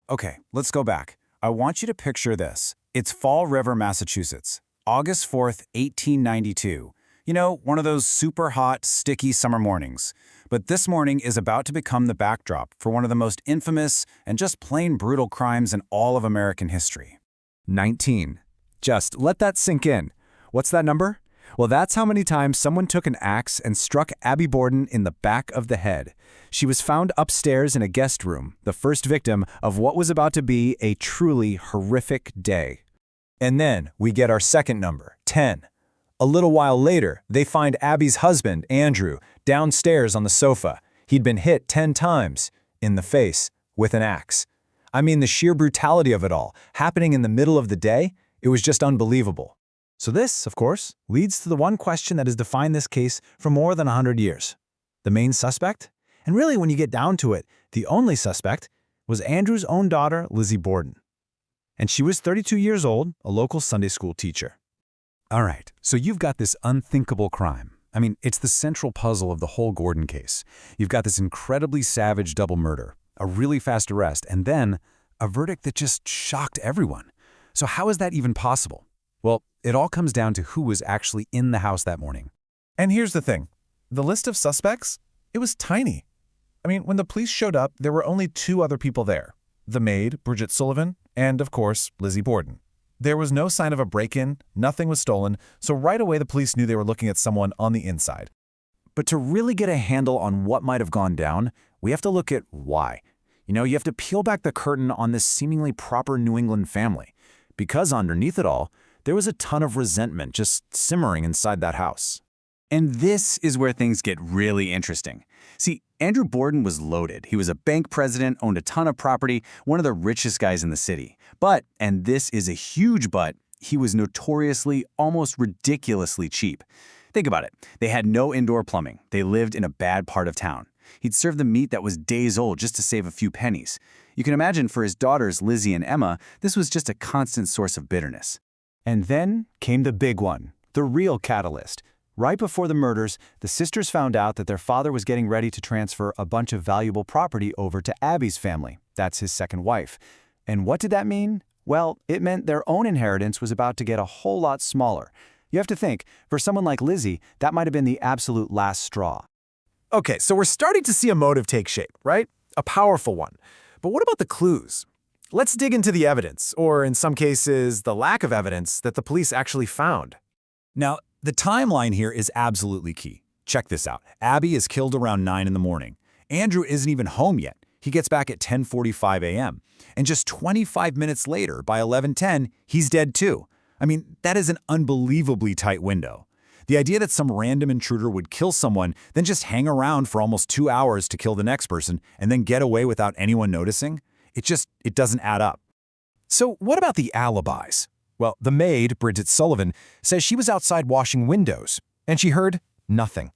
Okay, let's go back. I want you to picture this. It's Fall River, Massachusetts, August 4th, 1892. You know, one of those super hot, sticky summer mornings. But this morning is about to become the backdrop for one of the most infamous and just plain brutal crimes in all of American history. 19. Just let that sink in. What's that number? Well, that's how many times someone took an axe and struck Abby Borden in the back of the head. She was found upstairs in a guest room, the first victim of what was about to be a truly horrific day. And then we get our second number, 10. A little while later, they find Abby's husband, Andrew, downstairs on the sofa. He'd been hit 10 times in the face with an axe. I mean, the sheer brutality of it all, happening in the middle of the day, it was just unbelievable. So this, of course, leads to the one question that has defined this case for more than 100 years. The main suspect? And really, when you get down to it, the only suspect was Andrew's own daughter, Lizzie Borden. And she was 32 years old, a local Sunday school teacher. All right, so you've got this unthinkable crime. I mean, it's the central puzzle of the whole Gordon case. You've got this incredibly savage double murder, a really fast arrest, and then a verdict that just shocked everyone. So how is that even possible? Well, it all comes down to who was actually in the house that morning. And here's the thing. The list of suspects, it was tiny. I mean, when the police showed up, there were only 2 other people there. The maid, Bridget Sullivan, and, of course, Lizzie Borden. There was no sign of a break-in, nothing was stolen, so right away the police knew they were looking at someone on the inside. But to really get a handle on what might have gone down, we have to look at why. You know, you have to peel back the curtain on this seemingly proper New England family. Because underneath it all, there was a ton of resentment just simmering inside that house. And this is where things get really interesting. See, Andrew Borden was loaded. He was a bank president, owned a ton of property, one of the richest guys in the city. But, and this is a huge but, he was notoriously, almost ridiculously cheap. Think about it. They had no indoor plumbing. They lived in a bad part of town. He'd serve the meat that was days old just to save a few pennies. You can imagine for his daughters, Lizzie and Emma, this was just a constant source of bitterness. And then came the big one, the real catalyst. Right before the murders, the sisters found out that their father was getting ready to transfer a bunch of valuable property over to Abby's family. That's his second wife. And what did that mean? Well, it meant their own inheritance was about to get a whole lot smaller. You have to think, for someone like Lizzie, that might have been the absolute last straw. Okay, so we're starting to see a motive take shape, right? A powerful one. But what about the clues? Let's dig into the evidence, or in some cases, the lack of evidence that the police actually found. Now, the timeline here is absolutely key. Check this out. Abby is killed around 9 in the morning. Andrew isn't even home yet. He gets back at 10:45 a.m. And just 25 minutes later, by 11:10, he's dead too. I mean, that is an unbelievably tight window. The idea that some random intruder would kill someone, then just hang around for almost 2 hours to kill the next person, and then get away without anyone noticing, it doesn't add up. So what about the alibis? Well, the maid, Bridget Sullivan, says she was outside washing windows, and she heard nothing.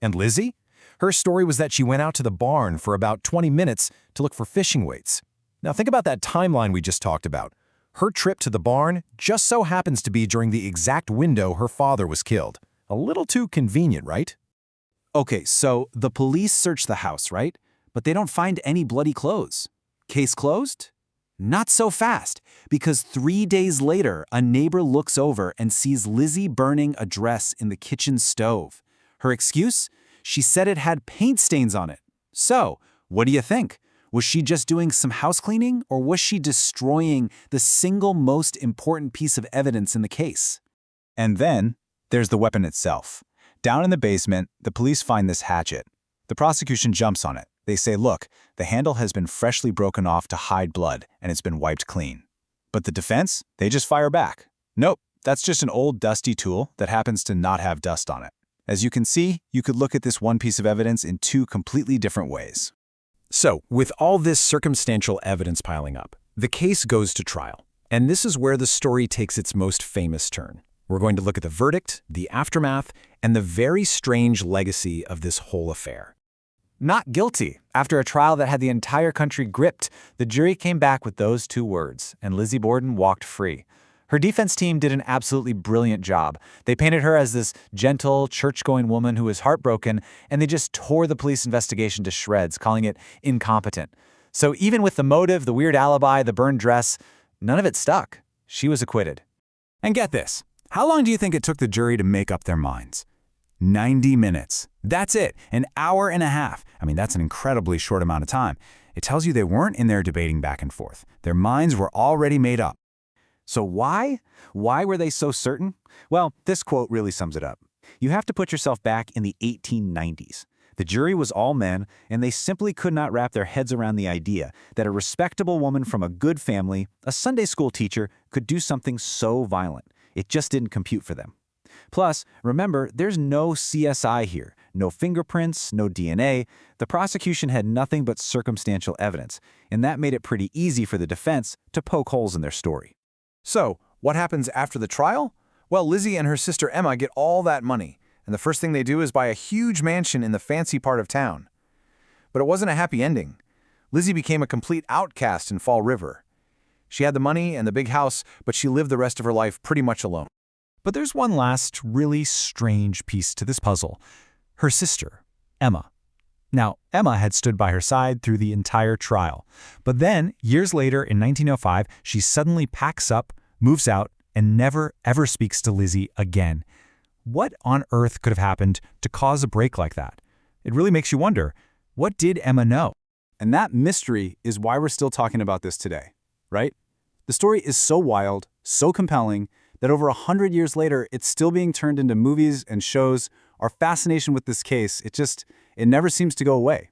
And Lizzie? Her story was that she went out to the barn for about 20 minutes to look for fishing weights. Now think about that timeline we just talked about. Her trip to the barn just so happens to be during the exact window her father was killed. A little too convenient, right? Okay, so the police search the house, right? But they don't find any bloody clothes. Case closed? Not so fast, because 3 days later, a neighbor looks over and sees Lizzie burning a dress in the kitchen stove. Her excuse? She said it had paint stains on it. So, what do you think? Was she just doing some house cleaning, or was she destroying the single most important piece of evidence in the case? And then there's the weapon itself. Down in the basement, the police find this hatchet. The prosecution jumps on it. They say, look, the handle has been freshly broken off to hide blood, and it's been wiped clean. But the defense? They just fire back. Nope, that's just an old dusty tool that happens to not have dust on it. As you can see, you could look at this one piece of evidence in 2 completely different ways. So, with all this circumstantial evidence piling up, the case goes to trial. And this is where the story takes its most famous turn. We're going to look at the verdict, the aftermath, and the very strange legacy of this whole affair. Not guilty. After a trial that had the entire country gripped, the jury came back with those 2 words, and Lizzie Borden walked free. Her defense team did an absolutely brilliant job. They painted her as this gentle, church-going woman who was heartbroken, and they just tore the police investigation to shreds, calling it incompetent. So even with the motive, the weird alibi, the burned dress, none of it stuck. She was acquitted. And get this, how long do you think it took the jury to make up their minds? 90 minutes. That's it, an hour and a half. I mean, that's an incredibly short amount of time. It tells you they weren't in there debating back and forth. Their minds were already made up. So why? Why were they so certain? Well, this quote really sums it up. You have to put yourself back in the 1890s. The jury was all men, and they simply could not wrap their heads around the idea that a respectable woman from a good family, a Sunday school teacher, could do something so violent. It just didn't compute for them. Plus, remember, there's no CSI here, no fingerprints, no DNA. The prosecution had nothing but circumstantial evidence, and that made it pretty easy for the defense to poke holes in their story. So, what happens after the trial? Well, Lizzie and her sister Emma get all that money, and the first thing they do is buy a huge mansion in the fancy part of town. But it wasn't a happy ending. Lizzie became a complete outcast in Fall River. She had the money and the big house, but she lived the rest of her life pretty much alone. But there's one last really strange piece to this puzzle. Her sister, Emma. Now, Emma had stood by her side through the entire trial. But then, years later in 1905, she suddenly packs up, moves out, and never, ever speaks to Lizzie again. What on earth could have happened to cause a break like that? It really makes you wonder, what did Emma know? And that mystery is why we're still talking about this today, right? The story is so wild, so compelling, that over 100 years later, it's still being turned into movies and shows. Our fascination with this case, it never seems to go away.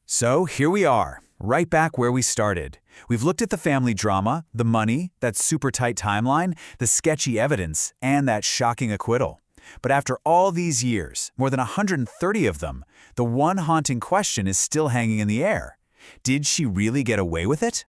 So here we are, right back where we started. We've looked at the family drama, the money, that super tight timeline, the sketchy evidence, and that shocking acquittal. But after all these years, more than 130 of them, the one haunting question is still hanging in the air. Did she really get away with it?